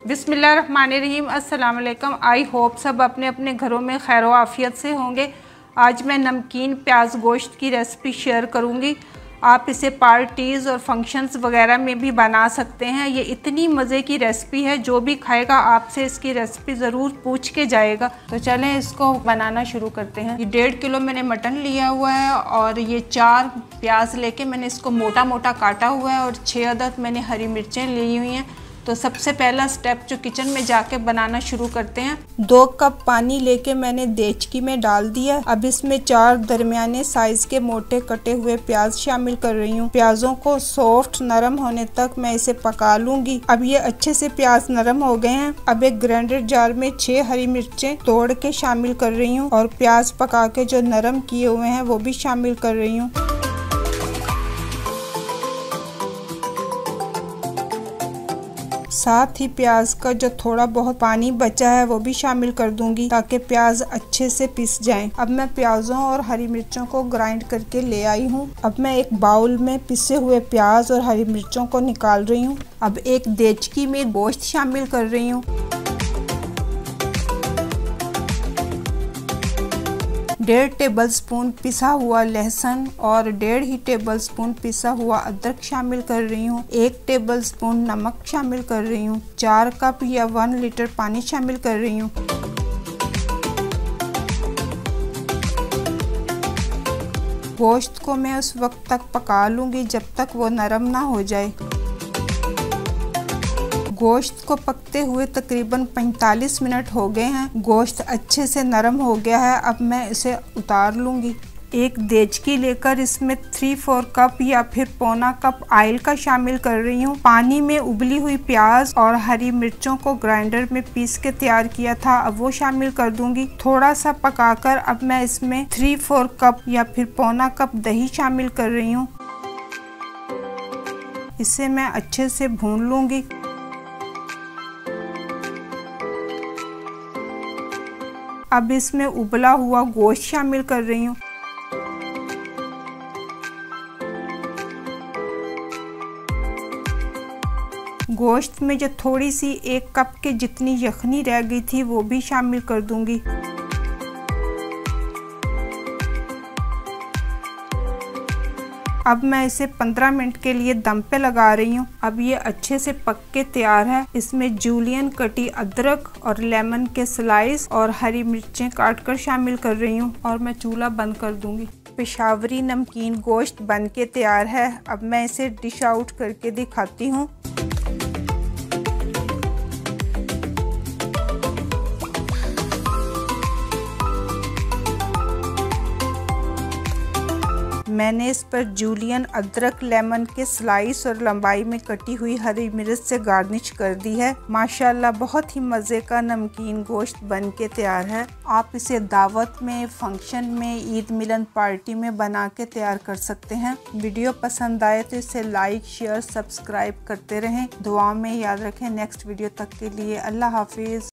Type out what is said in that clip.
बिस्मिल्लाहिर्रहमानिर्रहीम। अस्सलाम वालेकुम। आई होप सब अपने अपने घरों में खैर आफ़ियत से होंगे। आज मैं नमकीन प्याज गोश्त की रेसिपी शेयर करूंगी। आप इसे पार्टीज़ और फंक्शंस वगैरह में भी बना सकते हैं। ये इतनी मज़े की रेसिपी है, जो भी खाएगा आपसे इसकी रेसिपी ज़रूर पूछ के जाएगा। तो चलें इसको बनाना शुरू करते हैं। ये 1.5 किलो मैंने मटन लिया हुआ है और ये 4 प्याज लेके मैंने इसको मोटा मोटा काटा हुआ है और 6 अदद मैंने हरी मिर्चें ली हुई हैं। तो सबसे पहला स्टेप जो किचन में जाके बनाना शुरू करते हैं। 2 कप पानी लेके मैंने देचकी में डाल दिया। अब इसमें 4 दरमियाने साइज के मोटे कटे हुए प्याज शामिल कर रही हूँ। प्याजों को सॉफ्ट नरम होने तक मैं इसे पका लूंगी। अब ये अच्छे से प्याज नरम हो गए हैं। अब एक ग्राइंडर जार में 6 हरी मिर्चें तोड़ के शामिल कर रही हूँ और प्याज पका के जो नरम किए हुए हैं वो भी शामिल कर रही हूँ। साथ ही प्याज का जो थोड़ा बहुत पानी बचा है वो भी शामिल कर दूंगी ताकि प्याज अच्छे से पिस जाएं। अब मैं प्याजों और हरी मिर्चों को ग्राइंड करके ले आई हूँ। अब मैं एक बाउल में पिसे हुए प्याज और हरी मिर्चों को निकाल रही हूँ। अब एक देचकी में गोश्त शामिल कर रही हूँ। 1.5 टेबलस्पून पिसा हुआ लहसुन और 1.5 टेबलस्पून पिसा हुआ अदरक शामिल कर रही हूँ। 1 टेबलस्पून नमक शामिल कर रही हूँ। 4 कप या 1 लीटर पानी शामिल कर रही हूँ। गोश्त को मैं उस वक्त तक पका लूंगी जब तक वो नरम ना हो जाए। गोश्त को पकते हुए तकरीबन 45 मिनट हो गए हैं। गोश्त अच्छे से नरम हो गया है। अब मैं इसे उतार लूंगी। एक देचकी लेकर इसमें 3/4 कप या फिर पौना कप ऑयल का शामिल कर रही हूँ। पानी में उबली हुई प्याज और हरी मिर्चों को ग्राइंडर में पीस के तैयार किया था, अब वो शामिल कर दूंगी। थोड़ा सा पकाकर अब मैं इसमें 3/4 कप या फिर पौना कप दही शामिल कर रही हूँ। इसे मैं अच्छे से भून लूंगी। अब इसमें उबला हुआ गोश्त शामिल कर रही हूँ। गोश्त में जो थोड़ी सी 1 कप के जितनी यखनी रह गई थी वो भी शामिल कर दूंगी। अब मैं इसे 15 मिनट के लिए दम पे लगा रही हूँ। अब ये अच्छे से पक के तैयार है। इसमें जूलियन कटी अदरक और लेमन के स्लाइस और हरी मिर्चें काटकर शामिल कर रही हूँ और मैं चूल्हा बंद कर दूंगी। पेशावरी नमकीन गोश्त बन के तैयार है। अब मैं इसे डिश आउट करके दिखाती हूँ। मैंने इस पर जूलियन अदरक, लेमन के स्लाइस और लंबाई में कटी हुई हरी मिर्च से गार्निश कर दी है। माशाल्लाह बहुत ही मज़े का नमकीन गोश्त बन के तैयार है। आप इसे दावत में, फंक्शन में, ईद मिलन पार्टी में बना के तैयार कर सकते हैं। वीडियो पसंद आए तो इसे लाइक, शेयर, सब्सक्राइब करते रहें। दुआ में याद रखें। नेक्स्ट वीडियो तक के लिए अल्लाह हाफिज़।